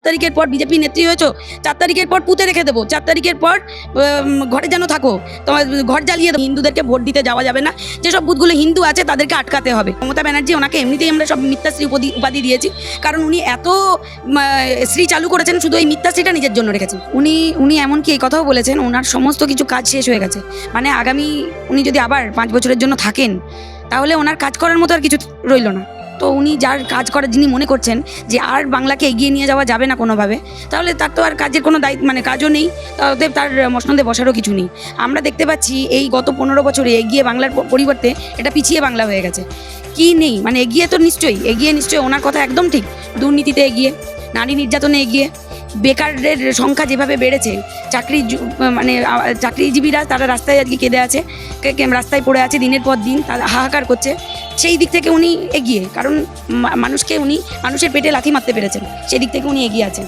তারিখের পর বিজেপি নেত্রী হয়েছো, 4 তারিখের পর পুঁতে রেখে দেবো, 4 তারিখের পর ঘরে যেন থাকো, তোমার ঘর জ্বালিয়ে দেবো। হিন্দুদেরকে ভোট দিতে যাওয়া যাবে না, যেসব বুথগুলো হিন্দু আছে তাদেরকে আটকাতে হবে। মমতা ব্যানার্জি ওনাকে এমনিতেই আমরা সব মিথ্যাশ্রী উপাধি দিয়েছি, কারণ উনি এত শ্রী চালু করেছেন, শুধু এই মিথ্যাশ্রীটা নিজের জন্য রেখেছেন। উনি এমনকি এই কথাও বলেছেন ওনার সমস্ত কিছু কাজ শেষ হয়ে গেছে, মানে আগামী উনি যদি আবার 5 বছরের জন্য থাকেন তাহলে ওনার কাজ করার মতো আর কিছু রইল না। তো উনি যার কাজ করার যিনি মনে করছেন যে আর বাংলাকে এগিয়ে নিয়ে যাওয়া যাবে না কোনোভাবে, তাহলে তার তো আর কাজের কোনো দায়িত্ব মানে কাজও নেই, অতএব তার মসনদে বসারও কিছু নেই। আমরা দেখতে পাচ্ছি এই গত 15 বছরে এগিয়ে বাংলার পরিবর্তে এটা পিছিয়ে বাংলা হয়ে গেছে। কি নেই মানে এগিয়ে তো নিশ্চয়ই ওনার কথা একদম ঠিক। দুর্নীতিতে এগিয়ে, নারী নির্যাতনে এগিয়ে, বেকারের সংখ্যা যেভাবে বেড়েছে, চাকরিজীবীরা তারা রাস্তায় আজকে কেঁদে আছে, রাস্তায় পড়ে আছে দিনের পর দিন, তারা হাহাকার করছে। সেই দিক থেকে উনি এগিয়ে, কারণ মানুষের পেটে লাথি মারতে পেরেছেন, সেই দিক থেকে উনি এগিয়ে আছেন।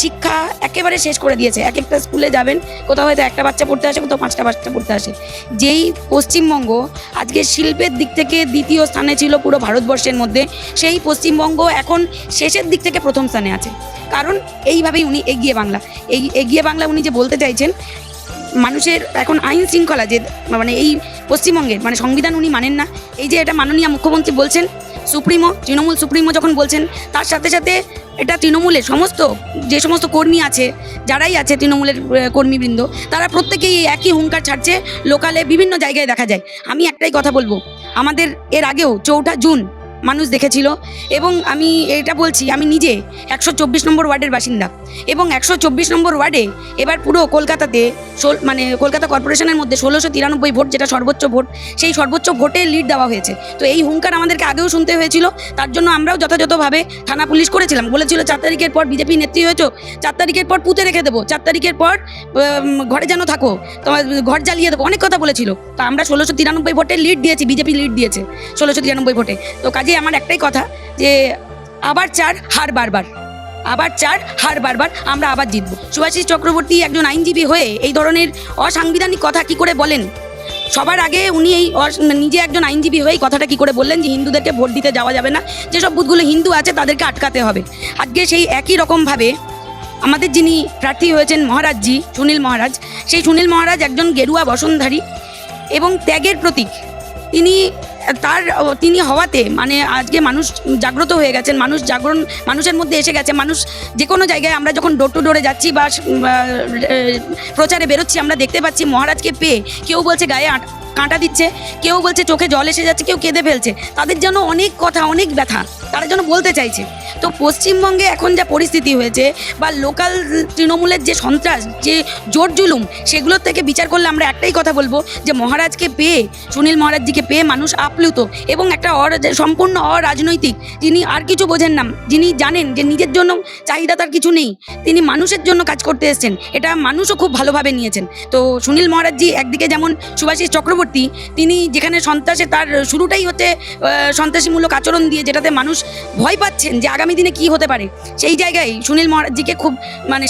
শিক্ষা একেবারে শেষ করে দিয়েছে। এক একটা স্কুলে যাবেন, কোথাও হয়তো একটা বাচ্চা পড়তে আসে, কোথাও 5টা বাচ্চা পড়তে আসে। যেই পশ্চিমবঙ্গ আজকে শিল্পের দিক থেকে 2য় স্থানে ছিল পুরো ভারতবর্ষের মধ্যে, সেই পশ্চিমবঙ্গ এখন শেষের দিক থেকে 1ম স্থানে আছে। কারণ এইভাবেই উনি এগিয়ে বাংলা উনি যে বলতে চাইছেন, মানুষের এখন আইন শৃঙ্খলা যে মানে এই পশ্চিমবঙ্গের মানে সংবিধান উনি মানেন না। এই যে এটা মাননীয় মুখ্যমন্ত্রী বলছেন, তৃণমূল সুপ্রিমো যখন বলছেন, তার সাথে সাথে এটা তৃণমূলের যে সমস্ত কর্মী আছে, যারাই আছে তৃণমূলের কর্মীবৃন্দ, তারা প্রত্যেকেই একই হুঙ্কার ছাড়ছে। লোকালে বিভিন্ন জায়গায় দেখা যায়। আমি একটাই কথা বলবো, আমাদের এর আগেও 4ঠা জুন মানুষ দেখেছিল, এবং আমি এটা বলছি, আমি নিজে 124 নম্বর ওয়ার্ডের বাসিন্দা, এবং 124 নম্বর ওয়ার্ডে এবার পুরো কলকাতাতে কলকাতা কর্পোরেশনের মধ্যে 1693 ভোট, যেটা সর্বোচ্চ ভোট, সেই সর্বোচ্চ ভোটে লিড দেওয়া হয়েছে। তো এই হুঙ্কার আমাদেরকে আগেও শুনতে হয়েছিল, তার জন্য আমরাও যথাযথভাবে থানা পুলিশ করেছিলাম। বলেছিল 4 তারিখের পর বিজেপি নেত্রী হয়েছো, 4 তারিখের পর পুঁতে রেখে দেবো, 4 তারিখের পর ঘরে যেন থাকো, তোমার ঘর জ্বালিয়ে দেবো, অনেক কথা বলেছিল। তো আমরা 1693 ভোটে লিড দিয়েছি, বিজেপি লিড দিয়েছে 1693 ভোটে। তো কাজে আমার একটাই কথা যে আবার 4 হার বারবার, আমরা আবার জিতব। সুভাষিস চক্রবর্তী একজন আইনজীবী হয়ে এই ধরনের অসাংবিধানিক কথা কি করে বলেন? সবার আগে উনি নিজে একজন আইনজীবী হয়ে কথাটা কি করে বললেন যে হিন্দুদেরকে ভোট দিতে যাওয়া যাবে না, যেসব বুথগুলো হিন্দু আছে তাদেরকে আটকাতে হবে। আজকে সেই একই রকমভাবে আমাদের যিনি প্রার্থী হয়েছেন মহারাজজি, সুনীল মহারাজ, সেই সুনীল মহারাজ একজন গেরুয়া বসনধারী এবং ত্যাগের প্রতীক। তিনি হওয়াতে মানে আজকে মানুষ জাগ্রত হয়ে গেছেন, মানুষের মধ্যে এসে গেছে। মানুষ যে কোনো জায়গায়, আমরা যখন ডোর টু ডোরে যাচ্ছি বা প্রচারে বেরোচ্ছি, আমরা দেখতে পাচ্ছি মহারাজকে পেয়ে কেউ বলছে গায়ে কাঁটা দিচ্ছে, কেউ বলছে চোখে জল এসে যাচ্ছে, কেউ কেঁদে ফেলছে। তাদের যেন অনেক কথা, অনেক ব্যথা তারা যেন বলতে চাইছে। তো পশ্চিমবঙ্গে এখন যা পরিস্থিতি হয়েছে, বা লোকাল তৃণমূলের যে সন্ত্রাস, যে জোর জুলুম, সেগুলোর থেকে বিচার করলে আমরা একটাই কথা বলবো যে মহারাজকে পেয়ে, সুনীল মহারাজজিকে পেয়ে মানুষ আপ্লুত, এবং একটা সম্পূর্ণ অরাজনৈতিক, যিনি আর কিছু বোঝেন না, যিনি জানেন যে নিজের জন্য চাহিদা তার কিছু নেই, তিনি মানুষের জন্য কাজ করতে এসেছেন, এটা মানুষও খুব ভালোভাবে নিয়েছেন। তো সুনীল মহারাজজি একদিকে যেমন সুভাষিস চক্রবর্তী, তিনি যেখানে সন্ত্রাসে তার শুরুটাই হচ্ছে সন্ত্রাসীমূলক আচরণ দিয়ে, যেটাতে মানুষ ভয় পাচ্ছেন যে আগামী দিনে কি হতে পারে, সেই জায়গায় সুনীল মহারাজজিকে খুব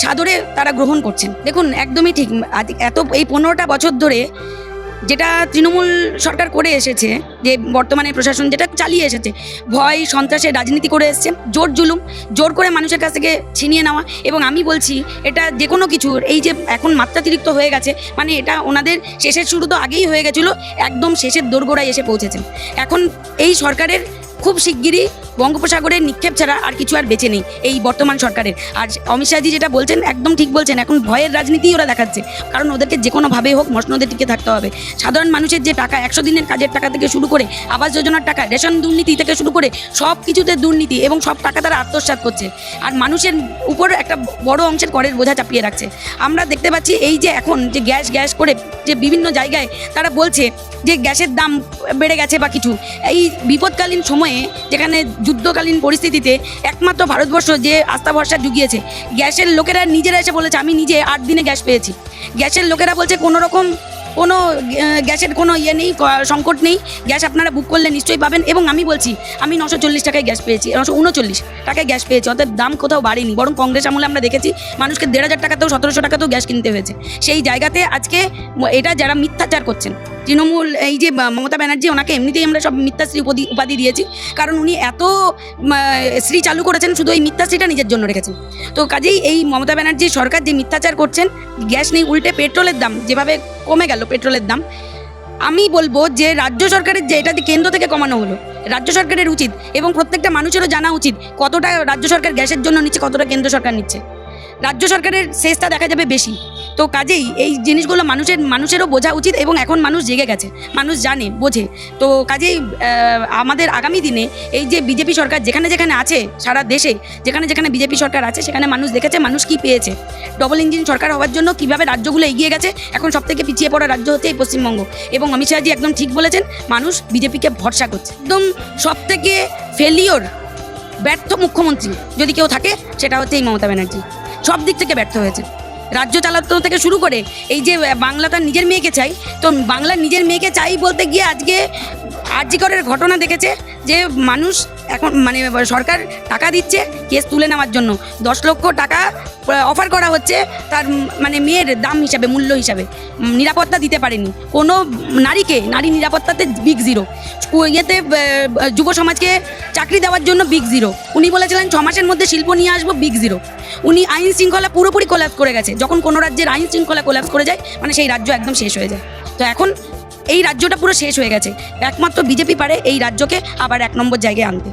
সাদরে তারা গ্রহণ করছেন। দেখুন, একদমই ঠিক, এই 15টা বছর ধরে যেটা তৃণমূল সরকার করে এসেছে, যে বর্তমানে প্রশাসন যেটা চালিয়ে এসেছে, ভয় সন্ত্রাসের রাজনীতি করে এসছে, জোর করে মানুষের কাছ থেকে ছিনিয়ে নেওয়া। এবং আমি বলছি, এটা যে কোনো কিছুর এই যে এখন মাত্রাতিরিক্ত হয়ে গেছে, মানে এটা ওনাদের শেষের শুরু তো আগেই হয়ে গেছিলো, একদম শেষের দোরগোড়ায় এসে পৌঁছেছেন। এখন এই সরকারের খুব শিগগিরই বঙ্গোপসাগরের নিক্ষেপ ছাড়া আর কিছু আর বেঁচে নেই এই বর্তমান সরকারের। আর অমিত শাহজি যেটা বলছেন একদম ঠিক বলছেন, এখন ভয়ের রাজনীতি ওরা দেখাচ্ছে, কারণ ওদেরকে যে কোনোভাবে হোক মসনদে টিকে থাকতে হবে। সাধারণ মানুষের যে টাকা, 100 দিনের কাজের টাকা থেকে শুরু করে আবাস যোজনার টাকা, রেশন দুর্নীতি থেকে শুরু করে সব কিছুতে দুর্নীতি, এবং সব টাকা তারা আত্মসাৎ করছে, আর মানুষের উপর একটা বড় অংশের করের বোঝা চাপিয়ে রাখছে। আমরা দেখতে পাচ্ছি এই যে এখন যে গ্যাস করে যে বিভিন্ন জায়গায় তারা বলছে যে গ্যাসের দাম বেড়ে গেছে বা কিছু, এই বিপদকালীন সময়ে, যেখানে যুদ্ধকালীন পরিস্থিতিতে একমাত্র ভারতবর্ষ যে আস্থা ভরসা জুগিয়েছে, গ্যাসের লোকেরা নিজেরা এসে বলেছে, আমি নিজে 8 দিনে গ্যাস পেয়েছি। গ্যাসের লোকেরা বলছে কোনো রকম কোনো গ্যাসের কোনো ইয়ে নেই, সংকট নেই। গ্যাস আপনারা বুক করলে নিশ্চয়ই পাবেন। এবং আমি বলছি, আমি 940 টাকায় গ্যাস পেয়েছি, 939 টাকায় গ্যাস পেয়েছি, অর্থাৎ দাম কোথাও বাড়েনি, বরং কংগ্রেস আমলে আমরা দেখেছি মানুষকে 1500 টাকাতেও 1700 টাকাতেও গ্যাস কিনতে হয়েছে। সেই জায়গাতে আজকে এটা যারা মিথ্যাচার করছেন, তৃণমূল, এই যে মমতা ব্যানার্জি, ওনাকে এমনিতেই আমরা সব মিথ্যাশ্রী উপাধি দিয়েছি, কারণ উনি এত শ্রী চালু করেছেন, শুধু এই মিথ্যাশ্রীটা নিজের জন্য রেখেছেন। তো কাজেই এই মমতা ব্যানার্জি সরকার যে মিথ্যাচার করছেন, গ্যাস নেই, উল্টে পেট্রোলের দাম যেভাবে কমে গেল, পেট্রোলের দাম, আমি বলবো যে রাজ্য সরকারের যে এটা কেন্দ্র থেকে কমানো হলো, রাজ্য সরকারের উচিত এবং প্রত্যেকটা মানুষেরও জানা উচিত কতটা রাজ্য সরকার গ্যাসের জন্য নিচ্ছে, কতটা কেন্দ্র সরকার নিচ্ছে। রাজ্য সরকারের শেষটা দেখা যাবে বেশি। তো কাজেই এই জিনিসগুলো মানুষেরও বোঝা উচিত, এবং এখন মানুষ জেগে গেছে, মানুষ জানে, বোঝে। তো কাজেই আমাদের আগামী দিনে এই যে বিজেপি সরকার যেখানে যেখানে আছে, সারা দেশে যেখানে যেখানে বিজেপি সরকার আছে, সেখানে মানুষ দেখেছে মানুষ কি পেয়েছে। ডবল ইঞ্জিন সরকার হওয়ার জন্য কীভাবে রাজ্যগুলো এগিয়ে গেছে, এখন সবথেকে পিছিয়ে পড়া রাজ্য হচ্ছে এই পশ্চিমবঙ্গ। এবং অমিত শাহজি একদম ঠিক বলেছেন, মানুষ বিজেপিকে ভরসা করছে। একদম সবথেকে ফেলিওর, ব্যর্থ মুখ্যমন্ত্রী যদি কেউ থাকে, সেটা হচ্ছে এই মমতা ব্যানার্জি। সব দিক থেকে ব্যর্থ হয়েছে, রাজ্য চালানো থেকে শুরু করে এই যে বাংলা তার নিজের মেয়েকে চাই, তো বাংলার নিজের মেয়েকে চাই বলতে গিয়ে আজকে আরজি করের ঘটনা দেখেছে যে মানুষ এখন মানে সরকার টাকা দিচ্ছে কেস তুলে নেওয়ার জন্য, 10 লক্ষ টাকা অফার করা হচ্ছে তার মানে মেয়ের দাম হিসাবে, মূল্য হিসাবে। নিরাপত্তা দিতে পারেনি কোনো নারীকে, নারী নিরাপত্তাতে বিগ জিরো। ইয়েতে যুব সমাজকে চাকরি দেওয়ার জন্য বিগ জিরো। উনি বলেছিলেন 6 মাসের মধ্যে শিল্প নিয়ে আসবো, বিগ জিরো। উনি আইন শৃঙ্খলা পুরোপুরি কোল্যাপস করে গেছে। যখন কোনো রাজ্যের আইন শৃঙ্খলা কোল্যাপস করে যায়, মানে সেই রাজ্য একদম শেষ হয়ে যায়। তো এখন এই রাজ্যটা পুরো শেষ হয়ে গেছে, একমাত্র বিজেপি পারে এই রাজ্যকে আবার 1 নম্বর জায়গায় আনতে।